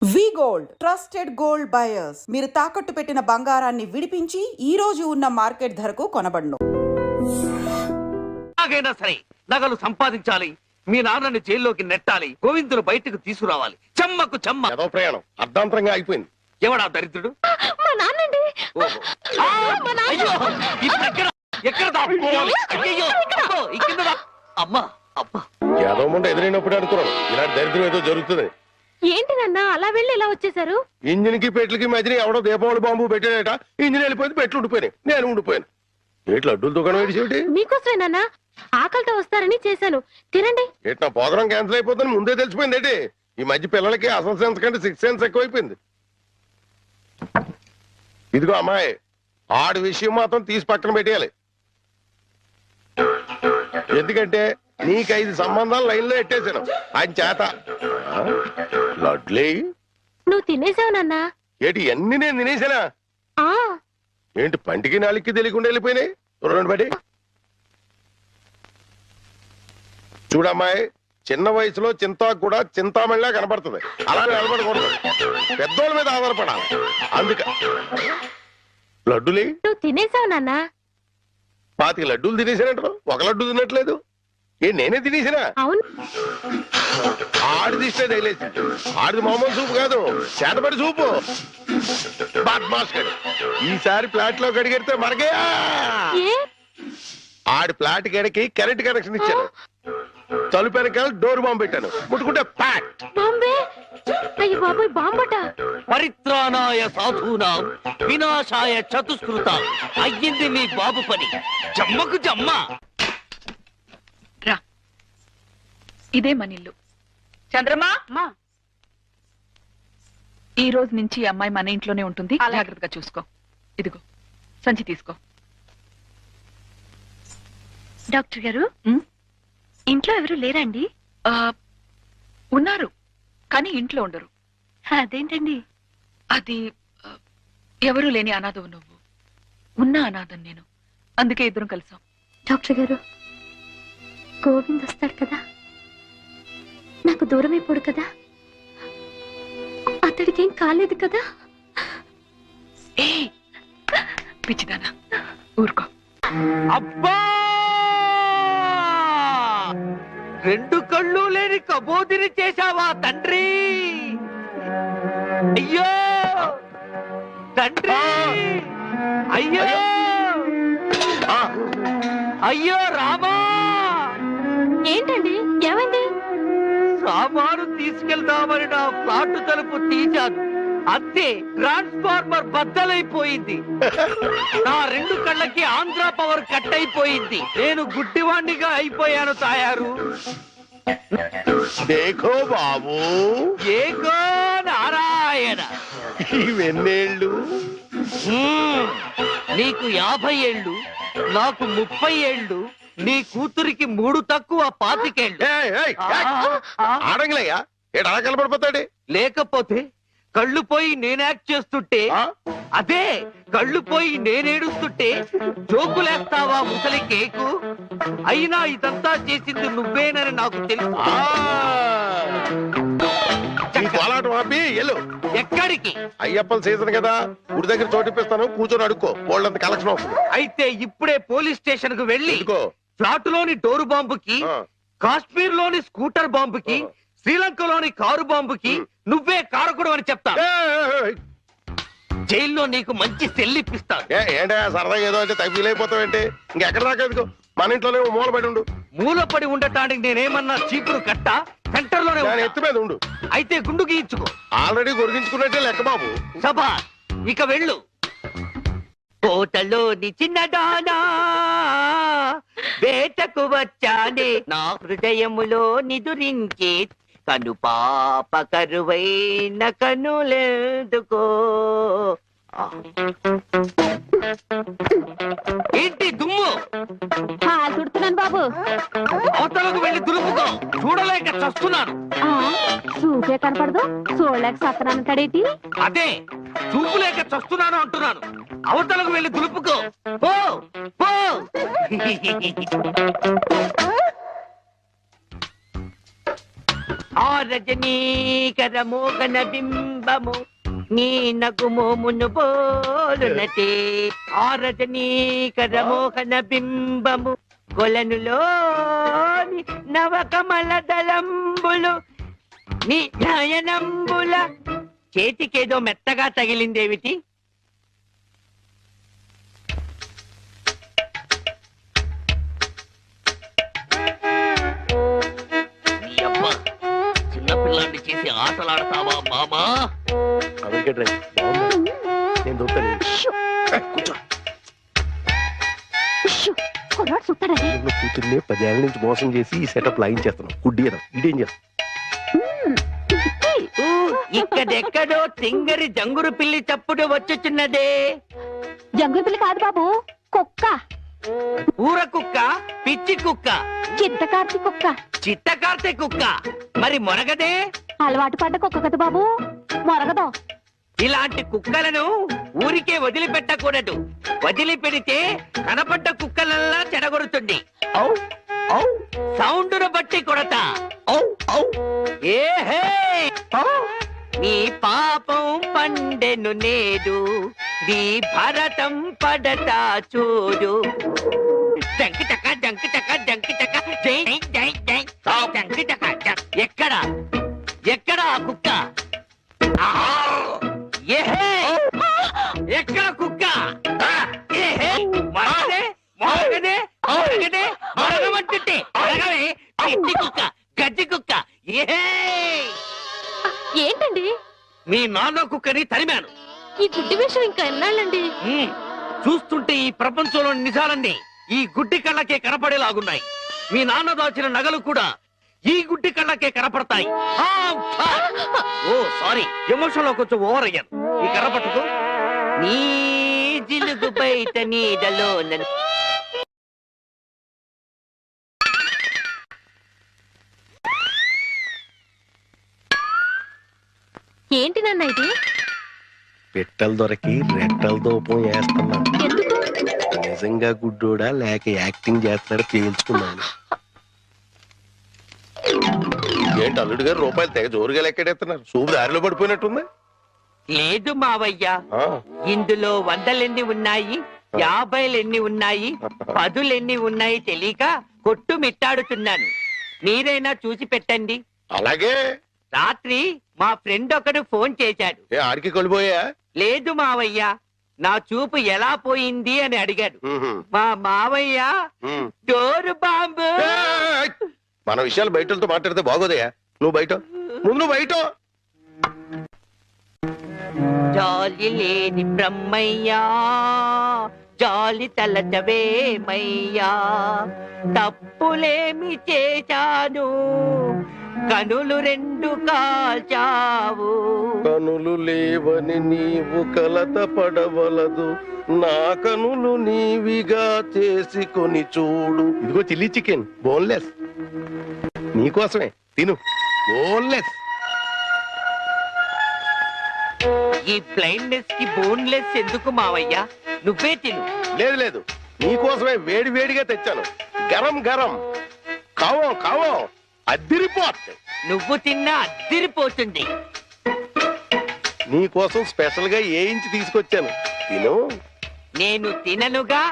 వి gold trusted gold buyers మీరు తాకట్టు పెట్టిన బంగారాన్ని విడిపించి ఈ రోజు ఉన్న మార్కెట్ ధరకు కొనబడును. ఎలాగైనా సరే నగలు సంపాదించాలి, మీ నాన్నని జైల్లోకి నెట్టాలి, గోవిందును బయటకు తీసుకురావాలి. చెమ్మకు చెమ్మ ఏదో ప్రయాణం అర్ధాంతరంగా అయిపోయింది. ఎవడా దరిద్రుడు? మా నాన్నండి. ఓహో. అయ్యో, ఇప్పుడు ఎక్కడ దాక్కోవాలి? అయ్యయ్యో, అబ్బో, ఈ కింద అమ్మా అబ్బా. ఏదో ముందు ఎదురైనప్పుడు అనుకున్నాను ఇలాంటి దరిద్రం ఏదో జరుగుతుంది. ఏంటి నాన్న అలా వెళ్ళి ఇలా వచ్చేసారు? ఇంజిన్ కి పెట్లకి మధ్యన ఎవడో దీపావళి బాంబు పెట్టాడట. ఇంజిన్ వెళ్ళిపోయింది, పెట్లు ఉండిపోయినాయి, నేను ఉండిపోయాను. ఏట్లు అడ్డుల దుకాణం ఏడిచేటి? మీకోసమే నాన్న, ఆకలితో వస్తారని చేశాను, తినండి. ఏటి నా పోదరం క్యాన్సిల్ అయిపోతుందని ముందే తెలిసిపోయింది ఏంటి? ఈ మధ్య పిల్లలకి అసలు సెన్స్ కంటే సిక్స్ సెన్స్ ఎక్కువైపోయింది. ఇదిగో అమ్మాయి, ఆడి విషయం మాత్రం తీసి పక్కన పెట్టేయాలి. ఎందుకంటే నీకు 5 సంబంధాలు లైన్ లో ఎట్టేశాను ఆయన చేత. లడ్లీ నువ్వు తినేసావు నాన్న. ఏటి అన్ని నేను తినేసానా? ఆ ఏంటి పంటికి నాలుగుకి తెలియకుండా వెళ్ళిపోయినాయి? రెండు బడి చూడమ్మాయి, చిన్న వయసులో చింతాకు కూడా చింతామణిలా కనపడుతుంది. అలా నిలబడకూడదు, పెద్దోళ్ళ మీద ఆధారపడాలి. అందుక లడ్డులే నువ్వు తినేసావు నాన్న. 25 లడ్డూలు తినేసానంటారు, ఒక లడ్డు తినట్లేదు. నేనే తినేసినా? అవును. ఆడిది ఇష్టే తగిలేసి, ఆడిది మామూలు సూపు కాదు, చేతపడి సూపు. బాద్మాష్ గడు ఈసారి ఫ్లాట్ లో కడిగెడితే మరగే. ఏ ఆడి ఫ్లాట్ గడికి కరెంట్ కనెక్షన్ ఇచ్చాను. తలుపు వెనకాల డోర్ బాంబు పెట్టాను, ముట్టుకుంటే ప్యాట్. బాంబే. అయ్యో బాబోయ్, బాంబట. పరిత్రాణాయ సాధూనాం వినాశాయ చతుష్కృత. అయ్యింది మీ బాబు పని. జమ్మకు జమ్మ. రా, ఇదే మన ఇల్లు. చంద్రమా, ఈ రోజు నుంచి ఈ అమ్మాయి మన ఇంట్లోనే ఉంటుంది. జాగ్రత్తగా చూసుకో. ఇదిగో సంచి తీసుకో. డాక్టర్ గారు, ఇంట్లో ఎవరు లేరండి? ఉన్నారు, కానీ ఇంట్లో ఉండరు. అదేంటండి? అది ఎవరూ లేని అనాథవు నువ్వు, ఉన్న అనాథం నేను. అందుకే ఇద్దరం కలిసాం. డాక్టర్ గారు, గోవింద్ వస్తాడు కదా, నాకు దూరం అయిపోడు కదా, అతడికి ఏం కాలేదు కదా? ఏ పిచ్చిదానా, ఊరుకో. అబ్బా, 2 కళ్ళు లేని కబోదిని చేశావా తండ్రి? అయ్యో తండ్రి, అయ్యో అయ్యో రామా. ఏంటండి, ఏమైంది? సామాను తీసుకెళ్దామని నా ఫ్లాట్ తలుపు తీశాను, అంతే ట్రాన్స్ఫార్మర్ బద్దలైపోయింది. నా 2 కళ్ళకి ఆంధ్ర పవర్ కట్ అయిపోయింది. నేను గుడ్డివాణ్ణిగా అయిపోయాను తాయారు. దేఖో బాబు, ఏకో నారాయణ. ఇవెన్నేళ్ళు? నీకు 50 ఏళ్ళు, నాకు 30 ఏళ్ళు, నీ కూతురికి 3 తక్కువ 25 ఏళ్ళు. ఆడంగిలయ్యా, ఏడు అలా కలపడిపోతాడే. లేకపోతే కళ్ళు పోయి నేను యాక్ట్ చేస్తుంటే, అదే కళ్ళు పోయి నేనేడుస్తుంటే జోకులేస్తావా ముసలి కేకు? అయినా ఇదంతా చేసింది నువ్వేనని నాకు తెలుసు. కోలాటం ఆపి ఎల్లు. ఎక్కడికి? అయ్యప్పల సీజన్ కదా, గుడి దగ్గర చోటిప్పిస్తాను, కూర్చొని అడుక్కో, వాళ్ళంత కలెక్షన్ అవుతుంది. అయితే ఇప్పుడే పోలీస్ స్టేషన్ కు వెళ్ళి ఫ్లాట్ లోని డోరు బాంబుకి, కాశ్మీర్ లోని స్కూటర్ బాంబుకి, శ్రీలంకలోని కారు బాంబుకి నువ్వే కారకుడు అని చెప్తా. జైల్లో నీకు మంచి సెల్లిప్పిస్తాను. ఏంటా సరదా ఏదో అంటే ఫీల్ అయిపోతావేంటి? ఇంకెక్కడ దాకా ఎందుకు, మన ఇంట్లోనే మూలపడి ఉండు. మూలపడి ఉండటానికి నేనేమన్నా చీపురు కట్ట? సెంటర్ లోనే ఎత్తు మీద ఉండు. అయితే గుండు గీయించుకో. ఆల్రెడీ గొరిగించుకున్నట్టే లెక్క బాబు. సభా, ఇక వెళ్ళు. కోటలోని చిన్నదానా వేటకు వచ్చానే, నా హృదయములో నిదురించే కను పాప కరువైన కనులెందుకో. ఏంటి దుమ్ము? చుడుతున్నాను బాబు. అవతలకు వెళ్ళి దులుపుకో, చూడలేక చస్తున్నాను. చూపే కనపడదు, చూడలేక సత్తనానంటాడేటి? అదే చూపు లేక చస్తున్నాను అంటున్నాను. అవతలకు వెళ్ళి దులుపుకో, పో పో. ఆ రజనీకర మోగన బింబము నీ నగుమోమును పోలునటే. ఆ రజనీకర మోహన బింబము కొలనులోని నవకమల దళంబులు నీ నయనంబుల. చేతికేదో మెత్తగా తగిలిందేమిటి? చిన్నపిల్లాన్ని చేసి ఆటలాడతావా మామా? నేను దొరుకుతాను. కూర్చో. కుర్రాడు చూస్తాడని నువ్వు కూతుర్ని 10 ఏళ్ల నుంచి మోసం చేసి ఈ సెటప్ లాగించేస్తున్నావు. గుడ్డి కదా, ఇదేం చేస్తావు? ఇక్కడెక్కడో తింగరి జంగురు పిల్లి చప్పుడు వచ్చుచున్నదే. జంగుల పిల్ల కాదు బాబు, కుక్క. ఊర కుక్క, పిచ్చి కుక్క, చిత్తకార్తి కుక్క. చిత్తకార్తె కుక్క. మరి మొరగదే? అలవాటు పడ్డ కుక్క కదా బాబు, మొరగదు. ఇలాంటి కుక్కలను ఊరికే వదిలిపెట్టకూడదు. వదిలిపెడితే కనపడ్డ కుక్కలల్లా చెడగొడుతుంది. సౌండును బట్టి కొడతా. ఏహే, నీ పాపం పండెను నేడు, నీ భరతం పడతా చూడు. జంకి చక్క జంకి చక్క జంకి చక్క జై జై జై జంకి చక్క. ఎక్కడ ఎక్కడ ఆ కుక్క? ఏహే, ఎక్కడ కుక్క? ఏహే, మరగదే మరగదే మరగదే మరగమంటుంటే మరగవే. పిచ్చి కుక్క, గజ్జి కుక్క. ఏహే, ఏంటండి మీ నాన్న కుక్కని తరిమాను. ఈ గుడ్డి విషయం ఇంకా ఎన్నాళ్ళండి? చూస్తుంటే ఈ ప్రపంచంలోని నిజాలన్నీ ఈ గుడ్డి కళ్ళకే కనపడేలాగున్నాయి. మీ నాన్న దాచిన నగలు కూడా ఈ గుడ్డి కళ్ళకే కనపడతాయి. ఓ సారీ, ఎమోషన్ లో కొంచెం ఓవర్ అయ్యాను. ఈ కనపట్టుకు నీ జిలుగు బయట నీడలో ఏంటి నాన్న ఇది? పెట్టెలు దొరికి రెట్టల దూపం వేస్తున్నా. ఎందుకు? నిజంగా గుడ్డోడా లేక యాక్టింగ్ చేస్తున్నాడు తేల్చుకున్నాను. ఏంటి అల్లుడు గారు రూపాయలు తెగ జోరుగా లెక్కెడేస్తున్నారు? సూపు దారిలో పడిపోయినట్టుంది. లేదు మావయ్య, ఇందులో 100 ఉన్నాయి, 50 ఉన్నాయి, 10 ఉన్నాయి తెలియక కొట్టు మిట్టాడుతున్నాను. మీరైనా చూసి పెట్టండి. అలాగే. రాత్రి మా ఫ్రెండ్ ఒకడు ఫోన్ చేశాడు. ఆడికి కొలిపోయా? లేదు మావయ్య, నా చూపు ఎలా పోయింది అని అడిగాడు. మా మావయ్య డోరు బాంబు. మన విషయాలు బయటతో మాట్లాడితే బాగోదయా. నువ్వు బయట, ముందు బయట. జాలి లేని బ్రహ్మయ్యా, జాలి తలచవేమయ్యా, తప్పులేమి చేశాను, కనులు 2 కాల్చావు. కనులు లేవని నీవు కలత పడవలదు, నా కనులు నీవిగా చేసుకొని చూడు. ఇదిగో చిల్లీ చికెన్, బోన్లెస్ నీకోసమే, తిను. బోన్లెస్. ఈ బ్లైండ్నెస్ కి బోన్లెస్ ఎందుకు మావయ్య? నువ్వే తిను. లేదు లేదు, నీకోసమే వేడి వేడిగా తెచ్చాను. గరం గరం, కావం కావం, అద్దిరిపోతుంది. నువ్వు తిన్నా అద్దిరిపోతుంది. నీకోసం స్పెషల్ గా ఏ ఇంచి తీసుకొచ్చాను, తిను. నేను తిననుగా.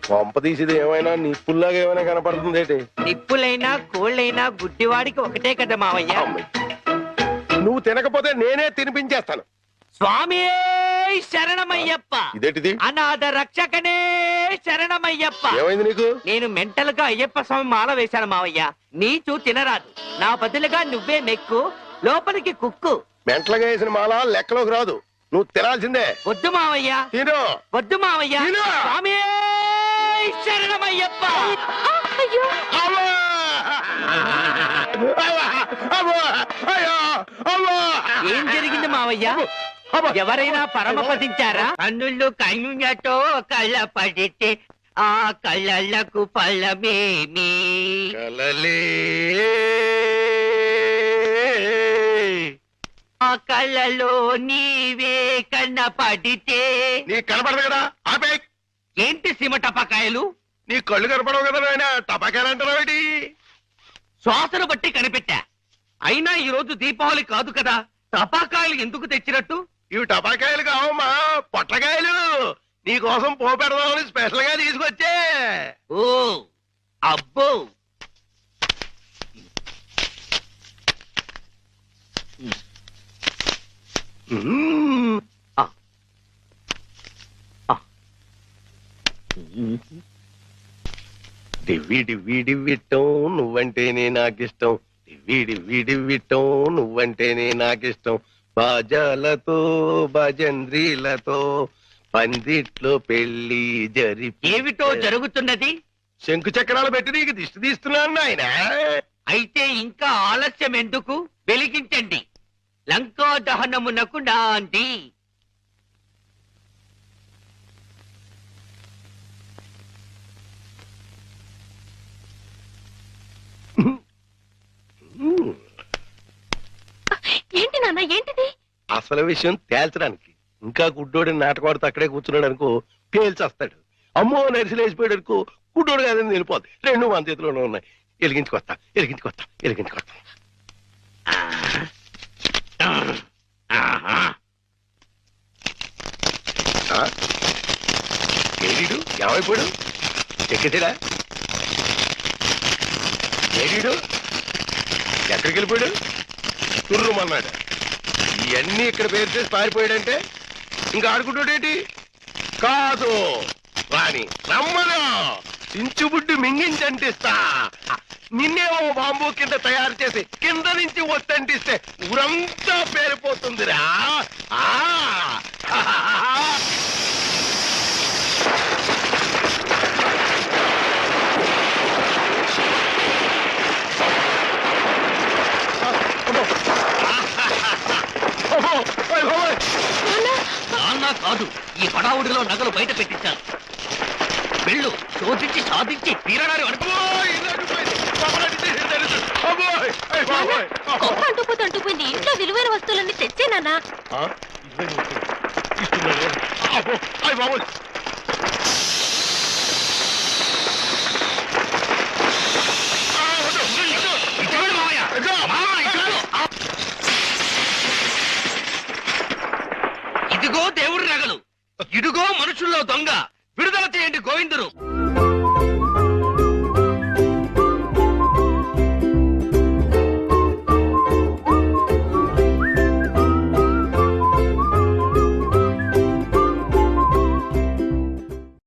పంప తీసేది ఏమైనా నిప్పుల్లాగా ఏమైనా కనపడుతుంది ఏంటి? నిప్పులైనా కోళ్ళైనా గుడ్డివాడికి ఒకటే కదా మావయ్య. నువ్వు తినకపోతే నేనే తినిపించేస్తాను. స్వామి శరణమయ్యప్ప. ఇదేంటిది? అనాథ రక్షకనే శరణమయ్యప్ప. ఏమైంది నీకు? నేను మెంటల్ గా అయ్యప్ప స్వామి మాల వేశాను మావయ్య. నీచు తినరాదు, నా బదులుగా నువ్వే మెక్కు, లోపలికి కుక్కు. మెంటలుగా వేసిన మాల లెక్కలోకి రాదు, నువ్వు తినాల్సిందే. వద్దు మావయ్య, తిను. వద్దు మావయ్య. తిను. స్వామి శరణమయ్యప్ప. అయ్యో, అవ్వా! అవ్వా! అవ్వా! అయ్యో! అవ్వా! ఏం జరిగింది మావయ్య? అవ్వా! ఎవరైనా పరమపదించారా? కన్నుళ్ళు కన్నులతో కళ్ళ పడితే ఆ కళ్ళకు ఫలమేమి? కలలే ఆ కళ్ళలో నీవే కన్నపడితే. నీ కనపడదు కదా, ఆపే. ఏంటి సీమ టపాకాయలు? నీ కళ్ళు కనపడవు కదా నాయన, టపాకాయలు అంటారా? శ్వాసను బట్టి కనిపెట్టా. అయినా ఈ రోజు దీపావళి కాదు కదా, టపాకాయలు ఎందుకు తెచ్చినట్టు? ఇవి టపాకాయలు కావమ్మా, పొట్లకాయలు. నీకోసం పోపెడదామని స్పెషల్ గా తీసుకొచ్చే. ఓ అబ్బో, మ్మ్. డివ్వి డివ్వి డివ్విట్టం నువ్వంటేనే నాకిష్టం, డివ్వి డివ్వి డివ్విట్టం నువ్వంటేనే నాకిష్టం. బాజాలతో భజంద్రీలతో పందిట్లో పెళ్లి ఏమిటో జరుగుతున్నది? శంకు చక్రాలు పెట్టి నీకు దిష్టి తీస్తున్నాను నాయన. అయితే ఇంకా ఆలస్యం ఎందుకు? వెలిగించండి. లంకా దహనమునకు నాంది. ఏంటి నాన్న, ఏంటిది? అసలు విషయం తేల్చడానికి ఇంకా గుడ్డోడి నాటకవాడితో అక్కడే కూర్చున్నాడు అనుకో, పేల్చేస్తాడు. అమ్మో నరిసిలేసిపోయాడు అనుకో, గుడ్డోడు కాదని వెళ్ళిపోద్ది. రెండు మన చేతిలోనే ఉన్నాయి. ఎలిగించుకొస్తా ఎలిగించుకొస్తా ఎలిగించుకొస్తా. ఏడీడు ఏమైపోయాడు? ఎక్కేసాడా? ఏడీడు ఎక్కడికి వెళ్ళిపోయాడు? తుర్రుమన్నాడు. ఇవన్నీ ఇక్కడ పేరు చేసి పారిపోయాడంటే ఇంకా ఆడుకుంటాడేంటి? కాదు రాని రమ్మను, చించుబుడ్డి మింగించంటిస్తా. నిన్నేమో బాంబు కింద తయారు చేసి కింద నుంచి వస్తంటిస్తే ఊరంతా పేరిపోతుందిరా. నాన్న కాదు, ఈ హడావుడిలో నగలు బయట పెట్టించాను. వెళ్ళు, శోధించి సాధించి తీరడారు అనుకో. అంటుపోతే అంటుపోయింది. ఇంట్లో విలువైన వస్తువులన్నీ తెచ్చేనా? ఇదిగో దేవుడి నగలు, ఇదిగో మనుషుల్లో దొంగ.